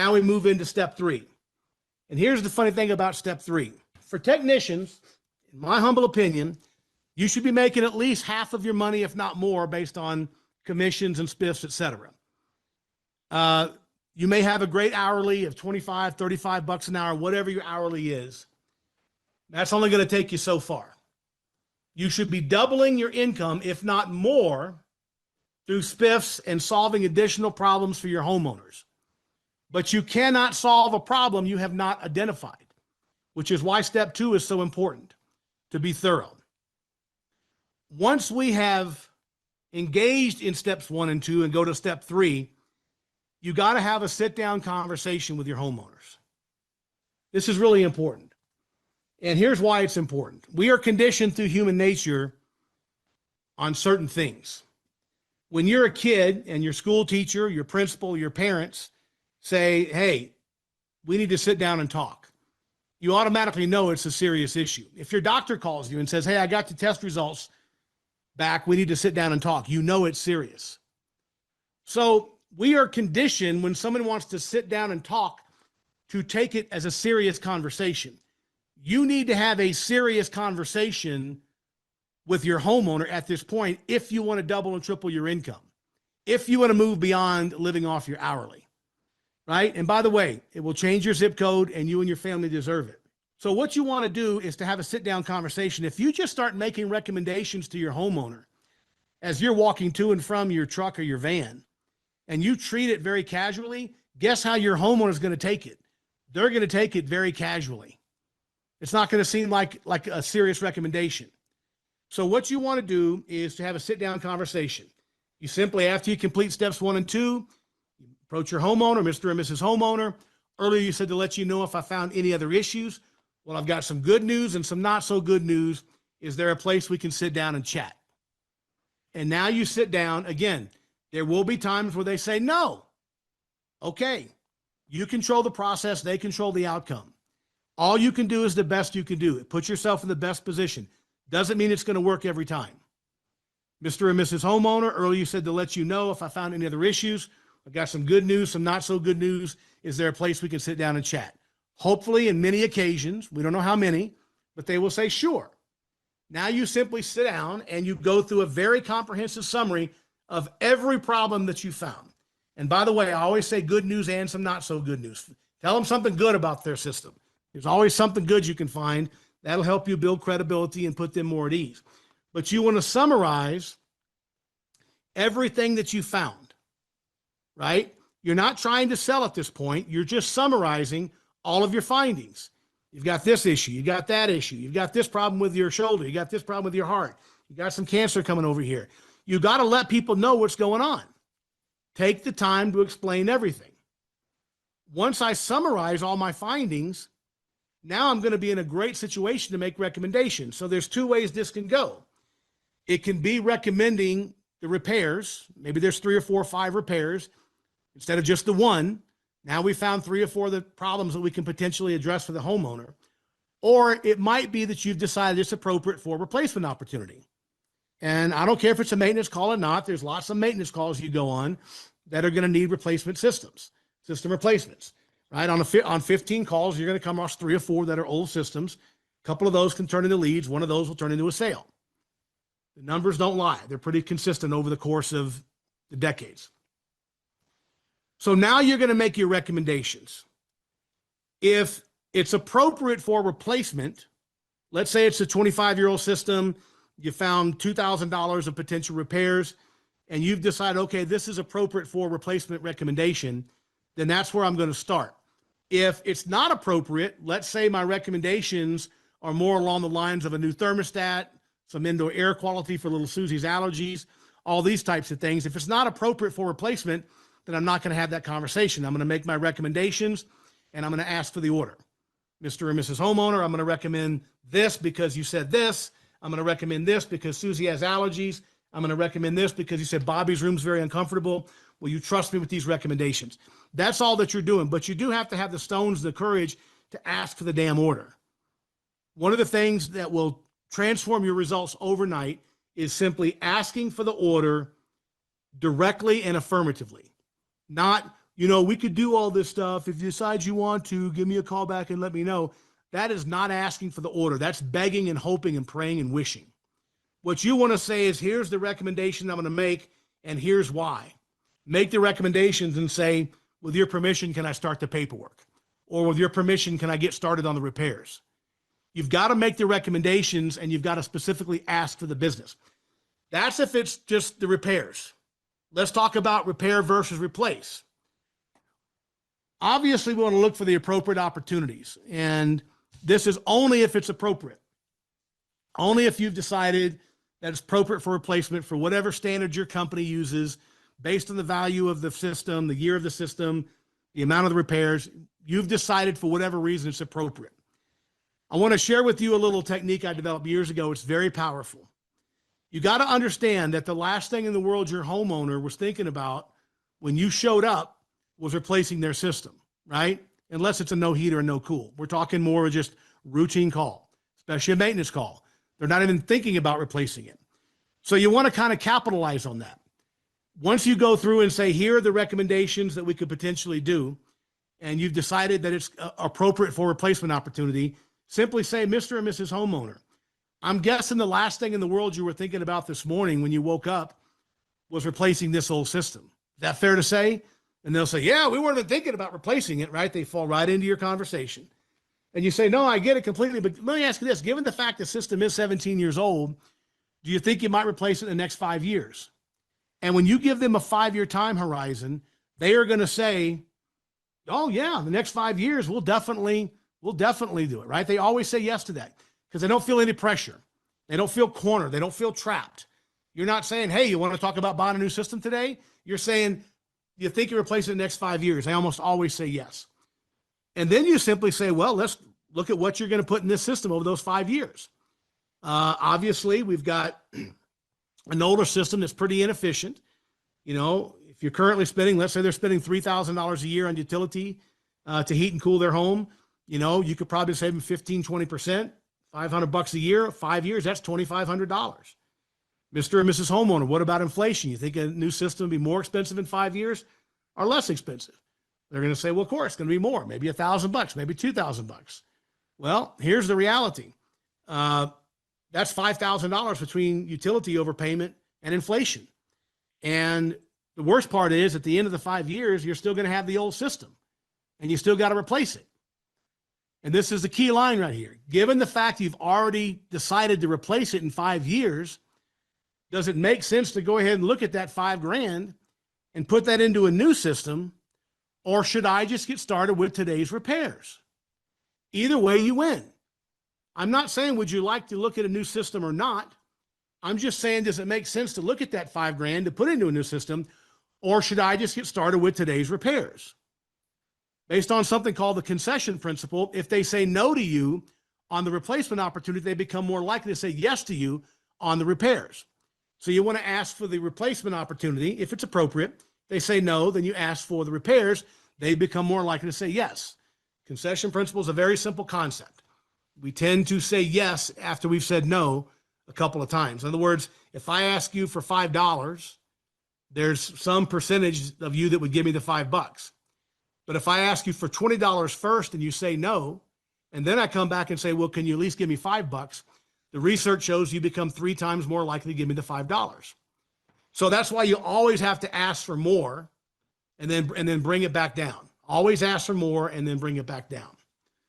Now we move into step 3. And here's the funny thing about step 3. For technicians, in my humble opinion, you should be making at least half of your money, if not more, based on commissions and spiffs, etc. You may have a great hourly of 25, 35 bucks an hour, whatever your hourly is. That's only going to take you so far. You should be doubling your income, if not more, through spiffs and solving additional problems for your homeowners. But you cannot solve a problem you have not identified, which is why step 2 is so important, to be thorough. Once we have engaged in steps 1 and 2 and go to step 3, you got to have a sit-down conversation with your homeowners. This is really important. And here's why it's important. We are conditioned through human nature on certain things. When you're a kid and your school teacher, your principal, your parents say, hey, we need to sit down and talk, you automatically know it's a serious issue. If your doctor calls you and says, hey, I got the test results back, we need to sit down and talk, you know it's serious. So we are conditioned when someone wants to sit down and talk to take it as a serious conversation. You need to have a serious conversation with your homeowner at this point if you want to double and triple your income, if you want to move beyond living off your hourly, right? And by the way, it will change your zip code and you and your family deserve it. So what you want to do is to have a sit-down conversation. If you just start making recommendations to your homeowner as you're walking to and from your truck or your van, and you treat it very casually, guess how your homeowner is going to take it? They're going to take it very casually. It's not going to seem like a serious recommendation. So what you want to do is to have a sit-down conversation. You simply, after you complete steps 1 and 2, you approach your homeowner, Mr. and Mrs. Homeowner. Earlier you said to let you know if I found any other issues. Well, I've got some good news and some not so good news. Is there a place we can sit down and chat? And now you sit down. Again, there will be times where they say no. Okay, you control the process, they control the outcome. All you can do is the best you can do. Put yourself in the best position. Doesn't mean it's going to work every time. Mr. and Mrs. Homeowner, earlier you said to let you know if I found any other issues. I've got some good news, some not so good news. Is there a place we can sit down and chat? Hopefully, in many occasions, we don't know how many, but they will say, sure. Now you simply sit down and you go through a very comprehensive summary of every problem that you found. And by the way, I always say good news and some not so good news. Tell them something good about their system. There's always something good you can find. That'll help you build credibility and put them more at ease. But you want to summarize everything that you found, right? You're not trying to sell at this point. You're just summarizing all of your findings. You've got this issue. You got that issue. You've got this problem with your shoulder. You got this problem with your heart. You got some cancer coming over here. You got to let people know what's going on. Take the time to explain everything. Once I summarize all my findings, now I'm going to be in a great situation to make recommendations. So there's 2 ways this can go. It can be recommending the repairs. Maybe there's 3 or 4 or 5 repairs instead of just the one. Now we found 3 or 4 of the problems that we can potentially address for the homeowner. Or it might be that you've decided it's appropriate for replacement opportunity. And I don't care if it's a maintenance call or not. There's lots of maintenance calls you go on that are going to need replacement systems, system replacements, right? On 15 calls, you're going to come across 3 or 4 that are old systems. A couple of those can turn into leads. One of those will turn into a sale. The numbers don't lie. They're pretty consistent over the course of the decades. So now you're going to make your recommendations. If it's appropriate for replacement, let's say it's a 25-year-old system, you found $2,000 of potential repairs, and you've decided, okay, this is appropriate for replacement recommendation, then that's where I'm going to start. If it's not appropriate, let's say my recommendations are more along the lines of a new thermostat, some indoor air quality for little Susie's allergies, all these types of things. If it's not appropriate for replacement, then I'm not going to have that conversation. I'm going to make my recommendations and I'm going to ask for the order. Mr. and Mrs. Homeowner, I'm going to recommend this because you said this. I'm going to recommend this because Susie has allergies. I'm going to recommend this because you said Bobby's room's very uncomfortable. Will you trust me with these recommendations? That's all that you're doing, but you do have to have the stones, the courage to ask for the damn order. One of the things that will transform your results overnight is simply asking for the order directly and affirmatively. Not, we could do all this stuff. If you decide you want to, give me a call back and let me know. That is not asking for the order. That's begging and hoping and praying and wishing. What you want to say is, here's the recommendation I'm going to make, and here's why. Make the recommendations and say, with your permission, can I start the paperwork? Or with your permission, can I get started on the repairs? You've got to make the recommendations, and you've got to specifically ask for the business. That's if it's just the repairs. Let's talk about repair versus replace. Obviously, we want to look for the appropriate opportunities, and this is only if it's appropriate. Only if you've decided that it's appropriate for replacement for whatever standard your company uses, based on the value of the system, the year of the system, the amount of the repairs. You've decided for whatever reason it's appropriate. I want to share with you a little technique I developed years ago. It's very powerful. You got to understand that the last thing in the world your homeowner was thinking about when you showed up was replacing their system, right? Unless it's a no heat or a no cool. We're talking more of just routine call, especially a maintenance call. They're not even thinking about replacing it. So you want to kind of capitalize on that. Once you go through and say, here are the recommendations that we could potentially do, and you've decided that it's appropriate for replacement opportunity, simply say, Mr. and Mrs. Homeowner, I'm guessing the last thing in the world you were thinking about this morning when you woke up was replacing this old system. Is that fair to say? And they'll say, yeah, we weren't even thinking about replacing it, right? They fall right into your conversation. And you say, no, I get it completely, but let me ask you this. Given the fact the system is 17 years old, do you think you might replace it in the next 5 years? And when you give them a 5-year time horizon, they are going to say, oh yeah, the next 5 years, we'll definitely do it, right? They always say yes to that because they don't feel any pressure. They don't feel cornered. They don't feel trapped. You're not saying, hey, you want to talk about buying a new system today? You're saying, you think you replace it in the next 5 years? They almost always say yes. And then you simply say, well, let's look at what you're going to put in this system over those 5 years. Obviously, we've got an older system that's pretty inefficient. If you're currently spending, let's say they're spending $3,000 a year on utility to heat and cool their home, you could probably save them 15, 20%, $500 a year, 5 years, that's $2,500. Mr. and Mrs. Homeowner, what about inflation? You think a new system would be more expensive in 5 years or less expensive? They're going to say, well, of course, it's going to be more, maybe $1,000, maybe $2,000. Well, here's the reality. That's $5,000 between utility overpayment and inflation. And the worst part is at the end of the 5 years, you're still going to have the old system and you still got to replace it. And this is the key line right here. Given the fact you've already decided to replace it in 5 years, does it make sense to go ahead and look at that $5,000 and put that into a new system? Or should I just get started with today's repairs? Either way, you win. I'm not saying, would you like to look at a new system or not? I'm just saying, does it make sense to look at that $5,000 to put into a new system? Or should I just get started with today's repairs? Based on something called the concession principle, if they say no to you on the replacement opportunity, they become more likely to say yes to you on the repairs. So you want to ask for the replacement opportunity if it's appropriate. They say no, then you ask for the repairs. They become more likely to say yes. Concession principle is a very simple concept. We tend to say yes after we've said no a couple of times. In other words, if I ask you for $5, there's some percentage of you that would give me the $5. But if I ask you for $20 first and you say no, and then I come back and say, well, can you at least give me $5? The research shows you become 3 times more likely to give me the $5. So that's why you always have to ask for more and then bring it back down. Always ask for more and then bring it back down.